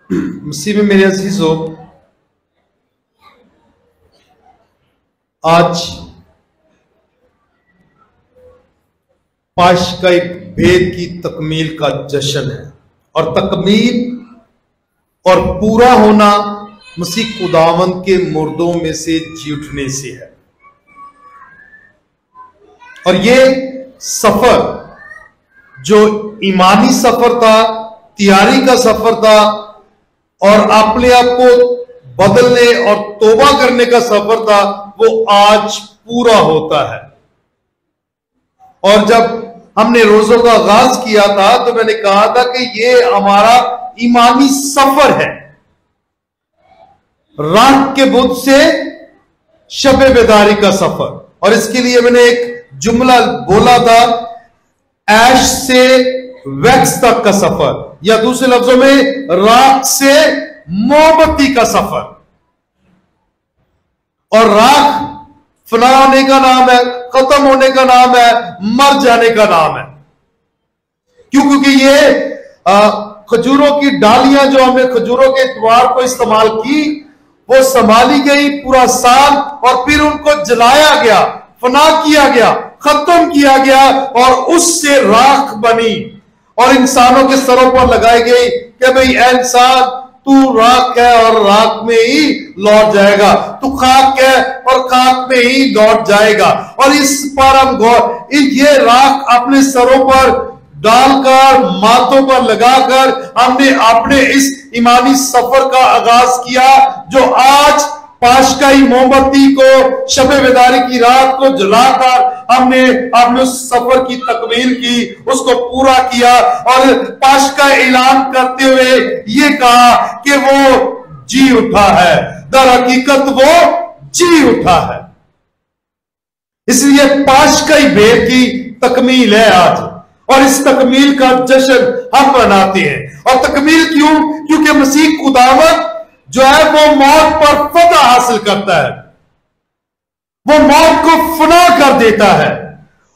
मसीह में मेरे अजीजों, आज पाशकाई भेद की तकमील का जश्न है और तकमील और पूरा होना मसीह खुदावंद के मुर्दों में से जी उठने से है। और ये सफर जो ईमानी सफर था, तैयारी का सफर था और अपने आप को बदलने और तौबा करने का सफर था, वो आज पूरा होता है। और जब हमने रोजों का आगाज किया था तो मैंने कहा था कि ये हमारा ईमानी सफर है, रात के बुध से शबे बेदारी का सफर। और इसके लिए मैंने एक जुमला बोला था, ऐश से वैक्स तक का सफर, या दूसरे लफ्जों में राख से मोमबत्ती का सफर। और राख फना होने का नाम है, खत्म होने का नाम है, मर जाने का नाम है। क्यों? क्योंकि ये खजूरों की डालियां जो हमने खजूरों के द्वार को इस्तेमाल की, वो संभाली गई पूरा साल और फिर उनको जलाया गया, फना किया गया, खत्म किया गया और उससे राख बनी और इंसानों के सरों पर लगाई गई कि भाई इंसान तू राख है और राख में ही लौट जाएगा, तू खाक है और खाक में ही लौट जाएगा। और इस पर हम ये राख अपने सरों पर डालकर, माथों पर लगाकर हमने अपने इस ईमानी सफर का आगाज किया, जो आज पाशकाई मोमबत्ती को शबे बेदारी की रात को जलाकर हमने अपने उस सफर की तकमील की, उसको पूरा किया और पाशका ऐलान करते हुए ये कहा कि वो जी उठा है। दर हकीकत वो जी उठा है। इसलिए पाशकाई भेद की तकमील है आज, और इस तकमील का जश्न हम मनाते हैं। और तकमील क्यों? क्योंकि मसीह खुदावंद जो है वो मौत पर फतह हासिल करता है, वो मौत को फना कर देता है,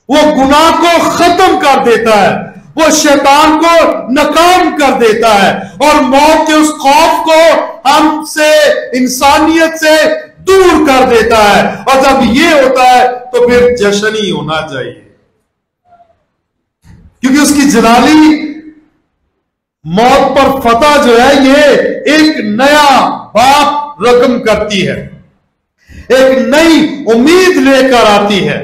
वो गुनाह को खत्म कर देता है, वो शैतान को नाकाम कर देता है और मौत के उस खौफ को हमसे, इंसानियत से दूर कर देता है। और जब ये होता है तो फिर जश्न ही होना चाहिए, क्योंकि उसकी जलाली मौत पर फतह जो है ये एक नया बाप रकम करती है, एक नई उम्मीद लेकर आती है।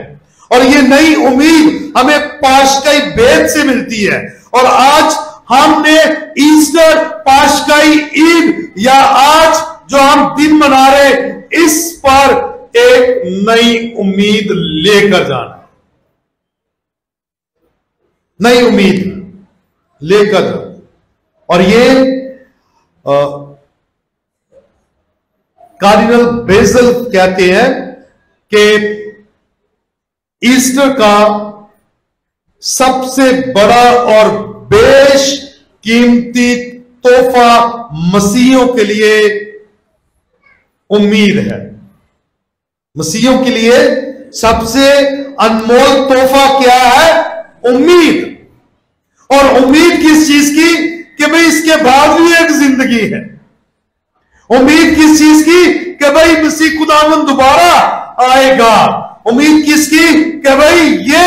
और ये नई उम्मीद हमें पाशकाई भेद से मिलती है। और आज हमने ईस्टर, पाशकाई ईद, या आज जो हम दिन मना रहे, इस पर एक नई उम्मीद लेकर जाना, नई उम्मीद लेकर जाना। और ये कार्डिनल बेजल कहते हैं कि ईस्टर का सबसे बड़ा और बेशकीमती तोहफा मसीहियों के लिए उम्मीद है। मसीहियों के लिए सबसे अनमोल तोहफा क्या है? उम्मीद। और उम्मीद किस चीज की? कि भाई इसके बाद भी एक जिंदगी है। उम्मीद किस चीज की? कि भाई मसीह खुदावंद दोबारा आएगा। उम्मीद किसकी? कि भाई ये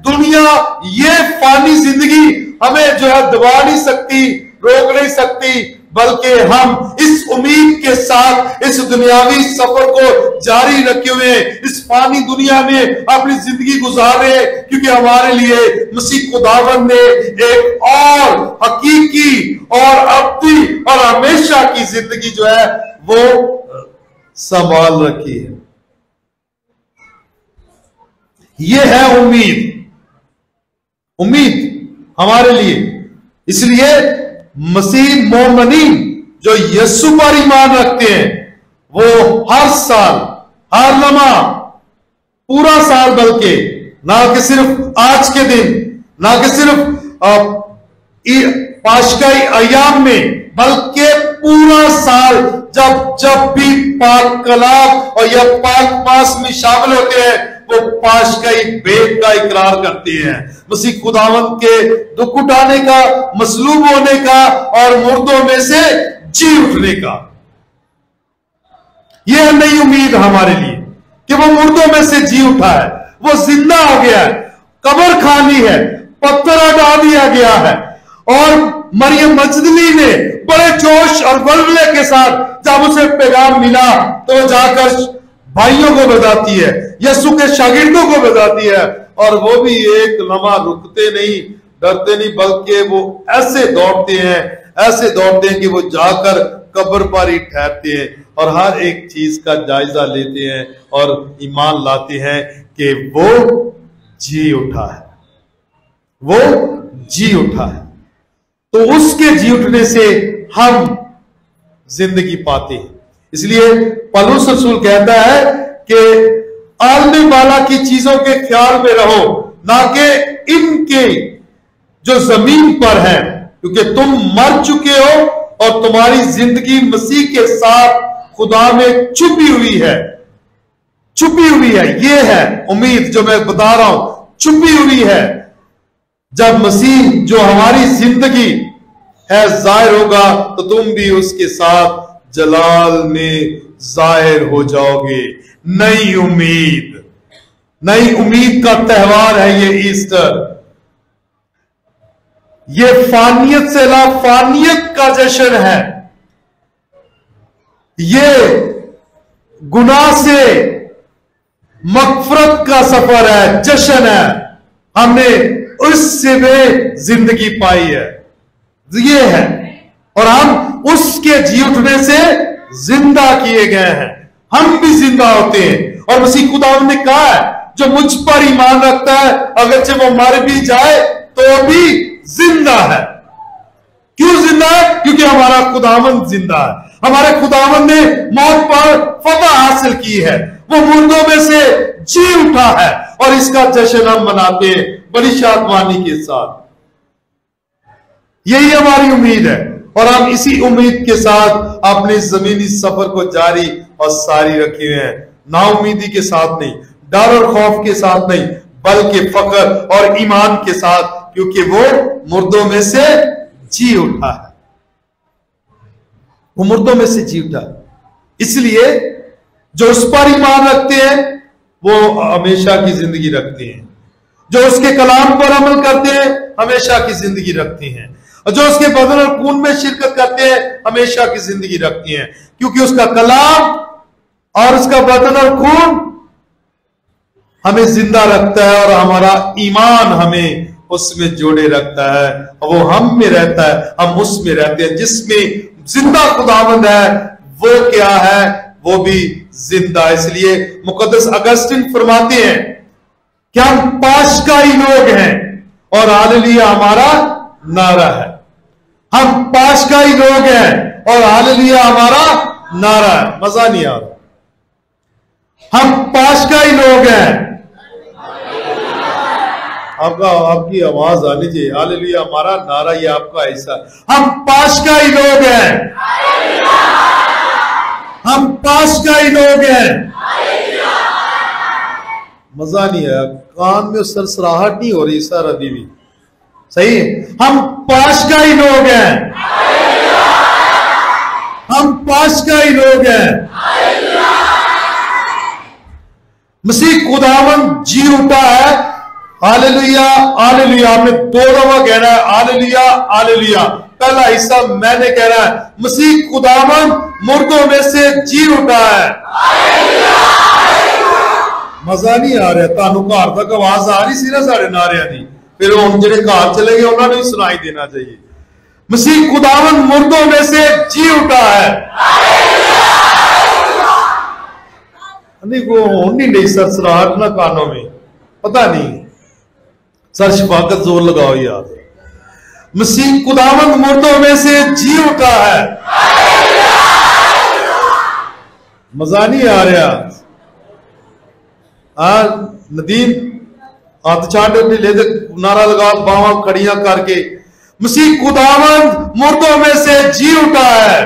दुनिया, ये फानी जिंदगी हमें जो है दबा नहीं सकती, रोक नहीं सकती, बल्कि हम इस उम्मीद के साथ इस दुनियावी सफर को जारी रखे हुए इस फानी दुनिया में अपनी जिंदगी गुजार रहे हैं, क्योंकि हमारे लिए मसीह खुदावंद ने एक और हकीकी और अब्दी और हमेशा की जिंदगी जो है वो संभाल रखी है। ये है उम्मीद, उम्मीद हमारे लिए। इसलिए मसीह मोमिनीन जो यीशु पर ईमान रखते हैं, वो हर साल, हर लम्हा, पूरा साल, बल्कि ना कि सिर्फ आज के दिन, ना कि सिर्फ पाशकाई अय्याम में, बल्कि पूरा साल जब जब भी पाक कलाम और या पाक मास में शामिल होते हैं, वो पाशकाई भेद का इकरार करते हैं। मसीह खुदावंद के दुख उठाने का, मसलूब होने का और मुर्दों में से जी उठने का। यह नई उम्मीद हमारे लिए कि वो मुर्दों में से जी उठा है, वो जिंदा हो गया है, कब्र खाली है, पत्थर हटा दिया गया है। और मरियम मजदली ने बड़े जोश और वल्वले के साथ जब उसे पैगाम मिला तो वो जाकर भाइयों को बताती है, यीशु के शागिर्दों को बताती है, और वो भी एक लम्हा रुकते नहीं, डरते नहीं, बल्कि वो ऐसे दौड़ते हैं कि वो जाकर कब्र पर ही ठहरते हैं और हर एक चीज का जायजा लेते हैं और ईमान लाते हैं कि वो जी उठा है, वो जी उठा है। तो उसके जी उठने से हम जिंदगी पाते हैं। इसलिए पौलुस रसूल कहता है कि आलने वाला की चीजों के ख्याल में रहो, ना कि इनके जो जमीन पर है, क्योंकि तुम मर चुके हो और तुम्हारी जिंदगी मसीह के साथ खुदा में छुपी हुई है। ये है उम्मीद जो मैं बता रहा हूं, छुपी हुई है। जब मसीह जो हमारी जिंदगी है जाहिर होगा तो तुम भी उसके साथ जलाल में जाहिर हो जाओगे। नई उम्मीद का त्योहार है ये ईस्टर। ये फानियत से ला फानियत का जश्न है, ये गुनाह से मगफरत का सफर है, जश्न है। हमने उससे में जिंदगी पाई है, ये है, और हम उसके जी उठने से जिंदा किए गए हैं। हम भी जिंदा होते हैं, और मसीह खुदावंद ने कहा है जो मुझ पर ईमान रखता है अगरचे वो मर भी जाए तो भी जिंदा है। क्यों जिंदा है? क्योंकि हमारा खुदावंद जिंदा है। हमारे खुदावंद ने मौत पर फतह हासिल की है, वो मुर्दों में से जी उठा है, और इसका जश्न हम मनाते हैं बड़ी शादमानी के साथ। यही हमारी उम्मीद है, और हम इसी उम्मीद के साथ अपने जमीनी सफर को जारी और सारी रखे हुए हैं। नाउमीदी के साथ नहीं, डर और खौफ के साथ नहीं, बल्कि फख्र और ईमान के साथ, क्योंकि वो मुर्दों में से जी उठा है। वो मुर्दों में से जी उठा है। इसलिए जो उस पर ईमान रखते हैं वो हमेशा की जिंदगी रखते हैं, जो उसके कलाम पर अमल करते हैं हमेशा की जिंदगी रखते हैं, और जो उसके बदन और खून में शिरकत करते हैं हमेशा की जिंदगी रखती हैं, क्योंकि उसका कलाम और उसका बदन और खून हमें जिंदा रखता है, और हमारा ईमान हमें उसमें जोड़े रखता है, और वो हम में रहता है, हम उसमें रहते हैं। जिसमें जिंदा खुदावंद है वो क्या है? वो भी जिंदा। इसलिए मुकद्दस अगस्तिन फरमाते हैं कि हम पाशकाई लोग हैं और हालेलुया हमारा नारा है। हम पाशकाई लोग हैं और हालेलुया हमारा नारा है। मजा नहीं आ रहा। हम पाशकाई लोग हैं, आपकी आवाज आनी चाहिए। हालेलुया हमारा नारा, ये आपका ऐसा। हम पाशकाई लोग हैं, हम पाशकाई लोग हैं। मजा नहीं आया, कान में सरसराहट नहीं हो रही सर अभी भी। सही है, हम पाशकाई लोग हैं, हम पाशकाई लोग हैं। मसीह खुदावंद जी उठा है। Hallelujah hallelujah. आपने 2 दफा कहना है हालेलुया हालेलुया। पहला हिस्सा मैंने कहना है, मसीह खुदावंद मुर्दों में से जी उठा है। मजा नहीं आ रहा? तानू घर तक आवाज आ रही सी ना साढ़े नारिया की, फिर हम जेडे घर चले गए उन्होंने भी सुनाई देना चाहिए। मसीह खुदावंद मुर्दों में से जी उठा है। नहीं को नहीं सरसराहट ना कानों में, पता नहीं। सर शफाकत जोर लगाओ यार। मसीह खुदावंद मुर्दों में से जी उठा है। मजा नहीं आ रहा? नदीम हाथ छाट ले नारा लगा, बावा खड़ियां करके। मसीह खुदावंद मुर्दों में से जी उठा है।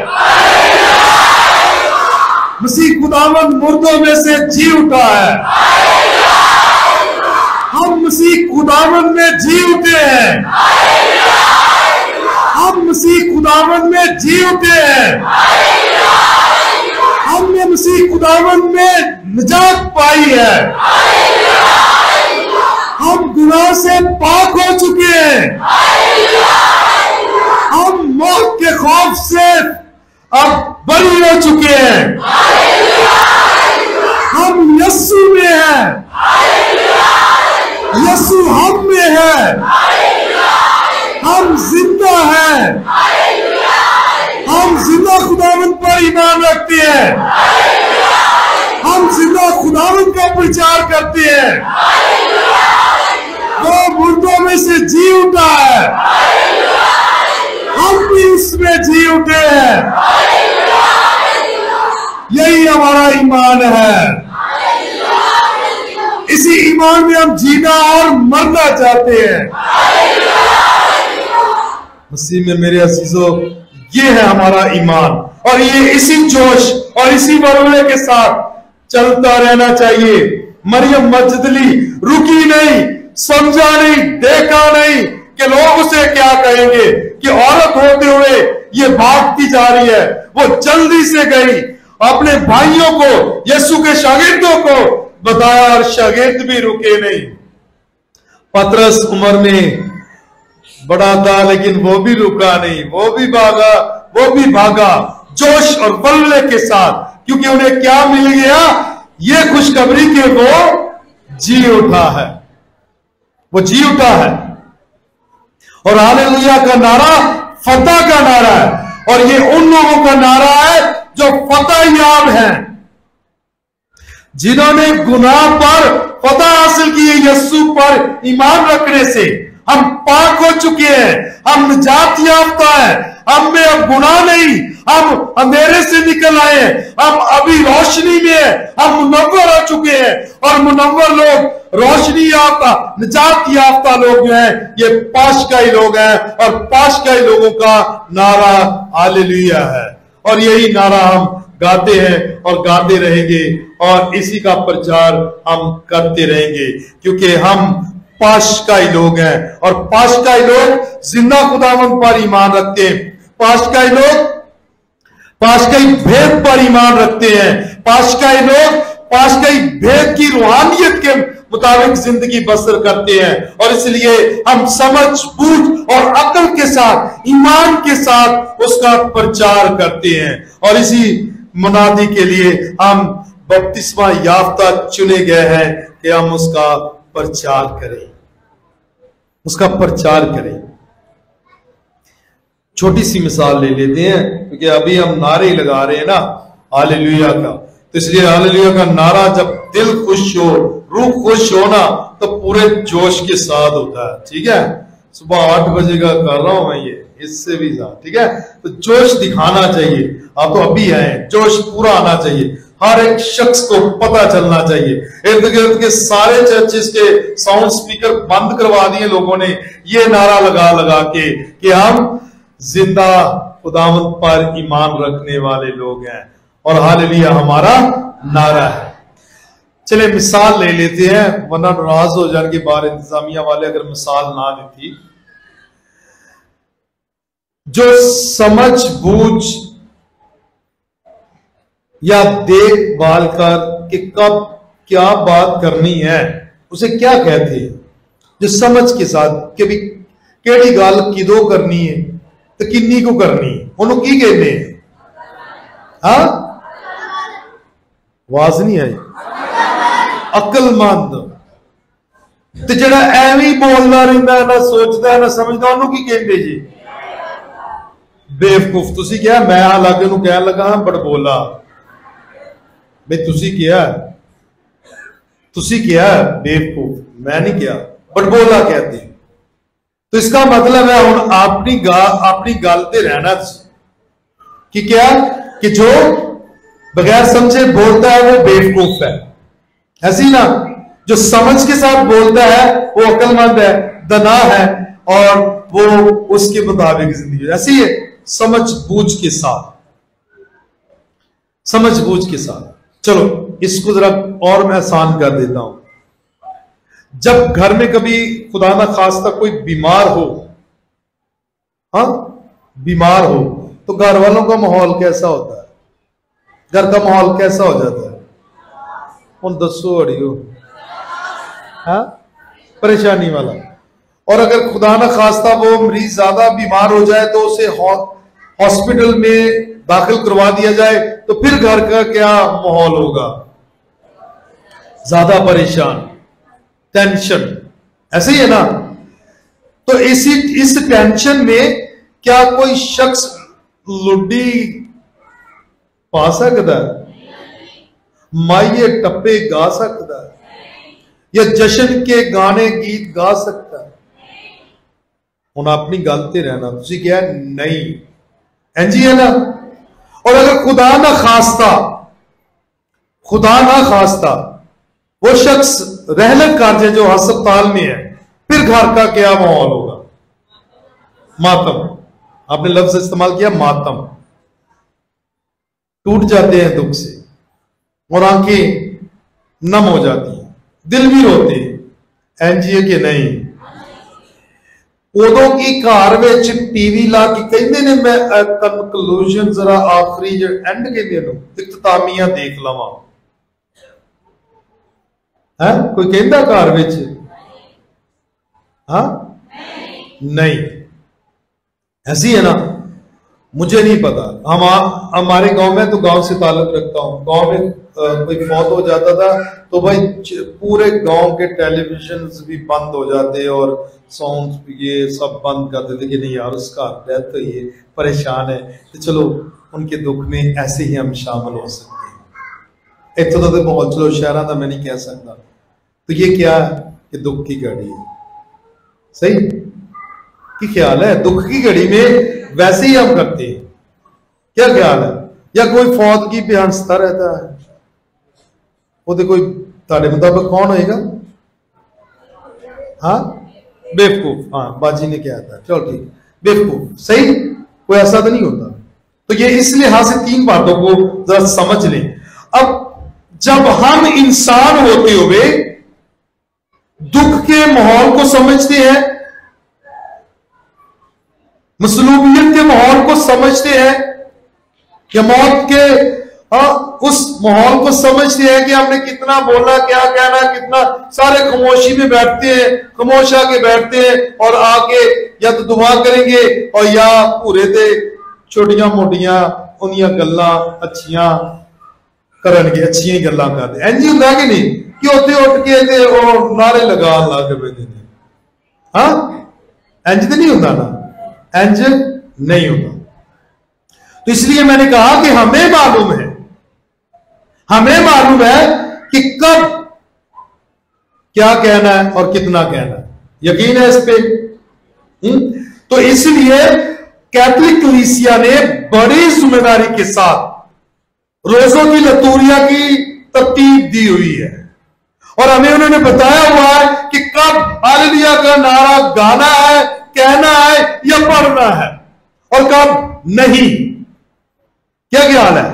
मसीह खुदावंद मुर्दों में से जी उठा है। हम मसीह खुदावंद में जी उठे हैं। हम मसीह खुदावंद में जी उठे हैं, हमने मसीह खुदावंद में निजात पाई है, हम गुनाह से पाक हो चुके हैं, हम मौत के खौफ से अब बरी हो चुके हैं, हम यीशु में हैं, यीशु हम में है, हम जिंदा हैं, हम जिंदा खुदावंद पर ईमान रखते हैं, हम जिंदा खुदावंद का प्रचार करते हैं, वो मुर्दों में से जी उठा है, हम भी उसमें जी उठे हैं, यही हमारा ईमान है। इसी ईमान में हम जीना और मरना चाहते हैं। मसीह में मेरे अजीजों, ये है हमारा ईमान, और ये इसी जोश और इसी वरूले के साथ चलता रहना चाहिए। मरियम मजदली रुकी नहीं, समझा नहीं, देखा नहीं कि लोग उसे क्या कहेंगे, कि औरत होते हुए ये भागती जा रही है। वो जल्दी से गई, अपने भाइयों को, यीशु के शागिर्दों को बताया, और शागिर्द भी रुके नहीं। पतरस उम्र में बड़ा था, लेकिन वो भी रुका नहीं, वो भी भागा जोश और बल्ले के साथ, क्योंकि उन्हें क्या मिल गया? ये खुशखबरी कि वो जी उठा है, वो जी उठा है। और हालेलुया का नारा फतह का नारा है, और ये उन लोगों का नारा है जो फतह याब हैं, जिन्होंने गुनाह पर फतह हासिल की है। यीशु पर ईमान रखने से हम पाक हो चुके हैं, हम निजात याफ्ता हैं, हम में अब गुनाह नहीं, हम अंधेरे से निकल आए हैं, हम अभी रोशनी में हैं, हम मुनव्वर हो चुके हैं। और मुनव्वर लोग, रोशनी याफ्ता, निजात याफ्ता लोग जो हैं, ये पाशकाई लोग हैं, और पाशकाई लोगों का नारा हालेलुया है। और यही नारा हम गाते हैं और गाते रहेंगे, और इसी का प्रचार हम करते रहेंगे, क्योंकि हम पाशकाई लोग हैं, और पाशकाई लोग जिंदा खुदावंद पर ईमान रखते हैं। पाशकाई लोग पाशकाई भेद पर ईमान रखते हैं। पाशकाई लोग पाशकाई भेद की रूहानियत के मुताबिक जिंदगी बसर करते हैं, और इसलिए हम समझ बूझ और अकल के साथ, ईमान के साथ उसका प्रचार करते हैं। और इसी मुनादी के लिए हम बपतिस्मा याफ्ता चुने गए हैं कि हम उसका प्रचार करें, उसका प्रचार करें। छोटी सी मिसाल ले लेते हैं, क्योंकि अभी हम नारे लगा रहे हैं ना हालेलुया का, तो इसलिए हालेलुया का नारा जब दिल खुश हो, रूह खुश हो ना, तो पूरे जोश के साथ होता है। ठीक है, सुबह 8 बजे का कर रहा हूं मैं ये, इससे भी ज्यादा। ठीक है, तो जोश दिखाना चाहिए। आप तो अभी आए, जोश पूरा आना चाहिए, हर एक शख्स को पता चलना चाहिए। इर्द गिर्द के सारे चर्चिस के साउंड स्पीकर बंद करवा दिए लोगों ने, ये नारा लगा लगा के कि हम जिंदा खुदावंद पर ईमान रखने वाले लोग हैं, और हालेलुया हमारा नारा है। चले मिसाल ले लेते हैं, वरना नाराज हो जाने के बाद इंतजामिया वाले अगर मिसाल ना देती। जो समझ बूझ या देखभाल कर कि कब क्या बात करनी है, उसे क्या कहते हैं? जो समझ के साथ कि भी केड़ी गल किदों करनी है तो किन्नी को करनी है, उन्होंने की कहते हैं? हाँ, आवाज नहीं आई। अकलमंद। तो जरा एवं बोलता रहता है, ना सोचता है ना समझता, उन्होंने की कहते जी? बेवकूफ। तुसी क्या, मैं हालांकि उन्होंने कहन लगा बड़बोला। भाई तुसी क्या बेवकूफ, मैं नहीं किया, बड़बोला कहते हैं। तो इसका मतलब है हम अपनी गल पे रहना कि क्या, कि जो बगैर समझे बोलता है वो बेवकूफ है, ऐसी ना। जो समझ के साथ बोलता है वो अक्लमंद है, दना है, और वो उसके मुताबिक जिंदगी ऐसी है। समझ बूझ के साथ, समझ बूझ के साथ। चलो इसको जरा और मैं आसान कर देता हूं। जब घर में कभी खुदा ना खास्ता कोई बीमार हो, हाँ, बीमार हो तो घर वालों का माहौल कैसा होता है? घर का माहौल कैसा हो जाता है? उन दसो अड़ियो, हाँ, परेशानी वाला। और अगर खुदा ना खास्ता वो मरीज ज्यादा बीमार हो जाए तो उसे हॉस्पिटल में दाखिल करवा दिया जाए तो फिर घर का क्या माहौल होगा? ज्यादा परेशान, टेंशन, ऐसे ही है ना। तो इस टेंशन में क्या कोई शख्स लुड्डी पा सकता है? माइये टप्पे गा सकता है या जश्न के गाने गीत गा सकता है? उन्हें अपनी गलती रहना, तुझे क्या नहीं एंजी है ना। और अगर खुदा ना खास्ता वो शख्स रहलत कर जाए जो अस्पताल में है, फिर घर का क्या माहौल होगा? मातम, आपने लफ्ज इस्तेमाल किया मातम। टूट जाते हैं दुख से और आंखें नम हो जाती हैं, दिल भी रोते हैं। एनजीओ के नहीं, उदों की घर विच टीवी ला के कहते ने मैं कंक्लूजन जरा आखिरी जो एंड कहते नो इख्तितामिया देख लवा है, कोई कहता घर विच? हाँ नहीं, ऐसी है ना। मुझे नहीं पता, हमारे गांव में, तो गांव से ताल्लुक रखता हूं, गांव में कोई फौत हो जाता था तो भाई पूरे गांव के टेलीविजन भी बंद हो जाते और साउंड ये सब बंद कर देते कि नहीं यार उसका डेथ तो ये परेशान है, तो चलो उनके दुख में ऐसे ही हम शामिल हो सकते हैं। इतना तो माहौल, चलो शहर का मैं नहीं कह सकता। तो ये क्या है कि दुख की घड़ी है, सही की ख्याल है? दुख की घड़ी में वैसे ही हम करते हैं, क्या ख्याल है? या कोई फौतगी पे हंसता रहता है, वो तो कोई तारे मुताबिक कौन होएगा? हाँ बेवकूफ, हाँ बाजी ने क्या था, चलो ठीक, बेवकूफ, सही, कोई ऐसा तो नहीं होता। तो ये इस लिहाज से तीन बातों को जरा समझ लें। अब जब हम इंसान होते हुए दुख के माहौल को समझते हैं, मसलूबियत के माहौल को समझते हैं, या मौत के उस माहौल को समझते हैं कि हमने कितना बोलना, क्या कहना, कितना, सारे खामोशी में बैठते हैं, खामोश आके बैठते हैं और आके या तो दुआ करेंगे और या पूरे ते छोटियां मोटियां उन्दियां गल्लां अच्छियां करनगे, अच्छियां गल्लां करदे। इंज हुंदा कि नहीं कि उत्थे उठ के ते ओ नारे लगा लग पैंदे ने? हाँ इंज तो नहीं होता ना, इंज नहीं होता। तो इसलिए मैंने कहा कि हमें मालूम है कि कब क्या कहना है और कितना कहना है, यकीन है इस पे। तो इसलिए कैथोलिक कलीसिया ने बड़ी जिम्मेदारी के साथ रोजों की लतूरिया की तरतीब दी हुई है और हमें उन्होंने बताया हुआ है कि कब हालेलुया का नारा गाना है, कहना है या पढ़ना है और कब नहीं। क्या ख्याल है?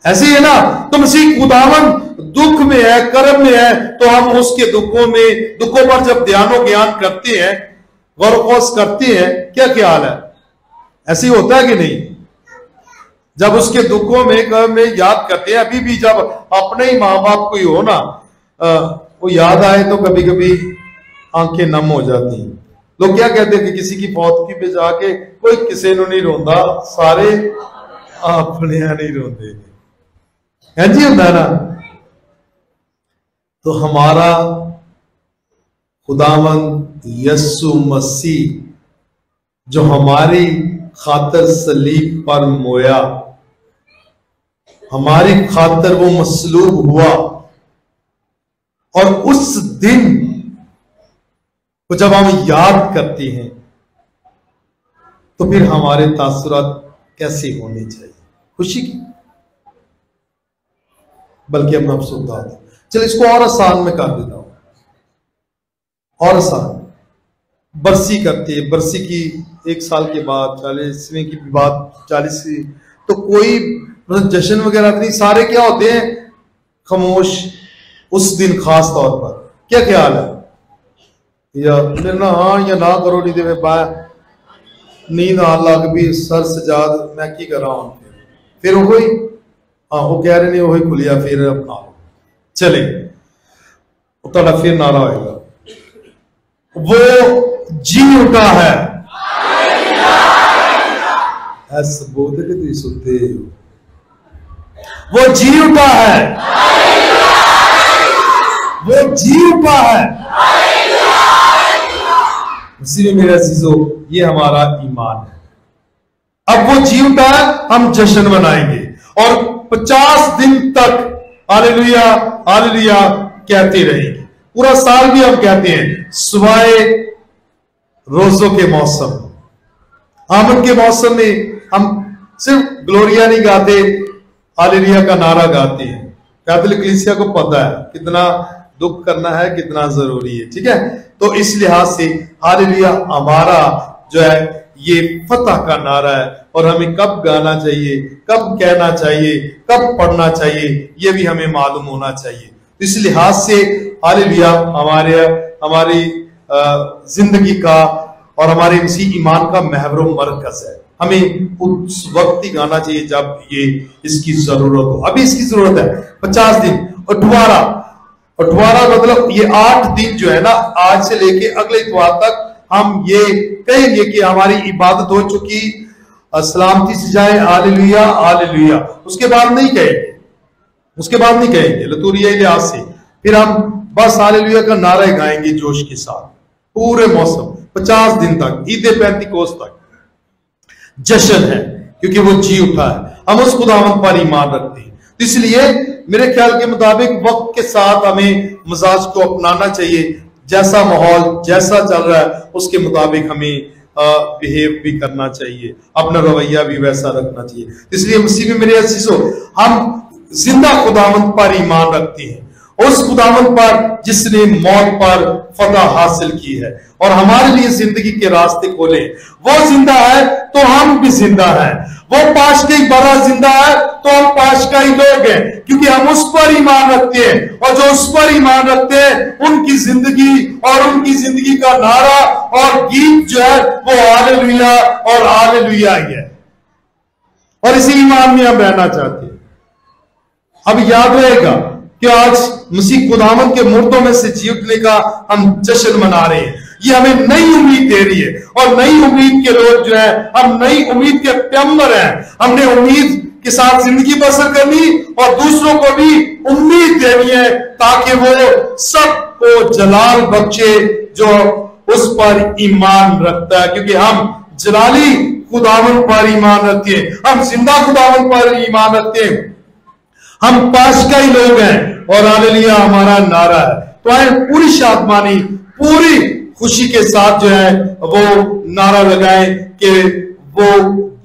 ऐसे ही है ना। तो मसीह खुदावन दुख में है, कर्म में है, तो हम उसके दुखों पर जब ध्यानो ज्ञान करते हैं, गौर करते हैं, क्या ख्याल है? ऐसे ही होता है कि नहीं? जब उसके दुखों में याद करते हैं, अभी भी जब अपने ही माँ बाप कोई हो ना, वो याद आए तो कभी कभी आंखें नम हो जाती हैं। लोग क्या कहते हैं कि किसी की फौतगी पे जाके कोई किसी को नहीं रोंदा, सारे अपने नहीं रोंदे, जी होता है ना। तो हमारा खुदावंद यस्सु मसीह जो हमारी खातर सलीब पर मोया, हमारी खातर वो मसलूब हुआ, और उस दिन को जब हम याद करते हैं तो फिर हमारे तासुरात कैसे होने चाहिए? खुशी की, बल्कि हम अफसोस होते। चलो इसको और आसान में कर देता हूं, और आसान। बरसी करती है, बरसी की 1 साल के बाद, 40वें की बात, 40, तो कोई मतलब जश्न वगैरह नहीं, सारे क्या होते हैं? खामोश उस दिन खास तौर पर। क्या ख्याल है? या फिर ना हाँ या ना करो, नहीं दे नींद आन लग भी सर सजाद मैं की करा हूं फिर वो ही हाँ वो कह रहे नहीं वही खुलिया फिर अपना चले तो फिर नारा होगा वो जी उठा है ऐसा बोलते कि तुम सुनते हो वो जी उठा है वो जी उठा है इसीलिए मेरे अजीजों ये हमारा ईमान है। अब वो जी उठा है हम जश्न मनाएंगे और 50 दिन तक हालेलुया हालेलुया कहते रहेंगे। पूरा साल भी हम कहते हैं सुबह रोजों के मौसम आमद के मौसम में हम सिर्फ ग्लोरिया नहीं गाते हालेलुया का नारा गाते हैं। कैथोलिक कलीसिया को पता है कितना दुख करना है कितना जरूरी है, ठीक है। तो इस लिहाज से हालेलुया हमारा जो है ये फतह का नारा है और हमें कब गाना चाहिए कब कहना चाहिए कब पढ़ना चाहिए ये भी हमें मालूम होना चाहिए। इस लिहाज से हालेलुया हमारी जिंदगी का और हमारे इसी ईमान का महवर मरकज है। हमें उस वक्त ही गाना चाहिए जब ये इसकी जरूरत हो। अभी इसकी जरूरत है 50 दिन 18 मतलब ये 8 दिन जो है ना आज से लेके अगले इतवार तक हम ये कहेंगे कि हमारी इबादत हो चुकी सलामती से जाए हालेलुया हालेलुया। उसके बाद नहीं कहेंगे लतूरिया लिहाज से फिर हम बस हालेलुया का नारा गाएंगे जोश के साथ पूरे मौसम 50 दिन तक ईद पेंतिकोस्त तक जश्न है क्योंकि वो जी उठा है। हम उस खुदावंद पर ईमान रखते हैं। इसलिए मेरे ख्याल के मुताबिक वक्त के साथ हमें मिजाज को अपनाना चाहिए। जैसा माहौल जैसा चल रहा है उसके मुताबिक हमें बिहेव भी करना चाहिए, अपना रवैया भी वैसा रखना चाहिए। इसलिए मसीह में मेरे अजीजों हम जिंदा खुदावंद पर ईमान रखते हैं, उस खुदावंद पर जिसने मौत पर फतह हासिल की है और हमारे लिए जिंदगी के रास्ते खोले। वो जिंदा है तो हम भी जिंदा हैं। वो पाशकाई बड़ा जिंदा है तो हम पाशकाई लोग हैं क्योंकि हम उस पर ईमान रखते हैं और जो उस पर ईमान रखते हैं उनकी जिंदगी और उनकी जिंदगी का नारा और गीत जो है वो हालेलुया और हालेलुया ही है और इसी ईमान में हम रहना चाहते हैं। अब याद रहेगा कि आज मसीह खुदावंद के मुर्दों में से जी उठने का हम जश्न मना रहे हैं। ये हमें नई उम्मीद दे रही है और नई उम्मीद के लोग जो है हम नई उम्मीद के पैगंबर हैं। हमने उम्मीद के साथ जिंदगी बसर करनी और दूसरों को भी उम्मीद देनी है ताकि वो सबको जलाल बख्शे जो उस पर ईमान रखता है क्योंकि हम जलाली खुदावंद पर ईमान रखते हैं, हम जिंदा खुदावंद पर ईमान रखते हैं, हम पाशकाई लोग हैं और हालेलुया हमारा नारा है। तो आए पूरी शादमानी पूरी खुशी के साथ जो है वो नारा लगाएं कि वो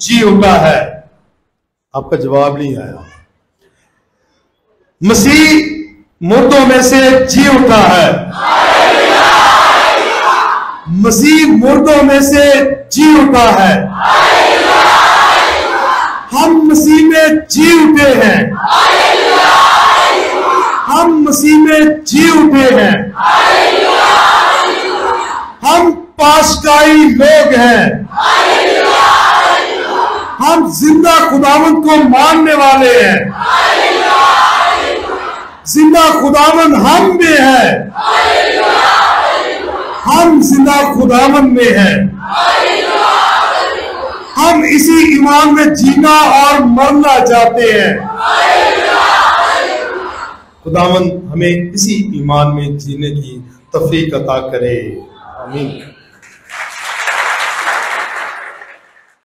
जी उठा है। आपका जवाब नहीं आया। मसीह मुर्दों में से जी उठा है। मसीह मुर्दों में से जी उठा है। हम मसीह में जी उठे हैं। हम मसीह में जी उठे हैं। हम पाशकाई लोग हैं। हम जिंदा खुदावंद को मानने वाले हैं। जिंदा खुदावंद हम में है। हम जिंदा खुदावंद में हैं। हम इसी ईमान में जीना और मरना चाहते हैं। खुदावंद हमें इसी ईमान में जीने की तौफीक अता करे। आमीन।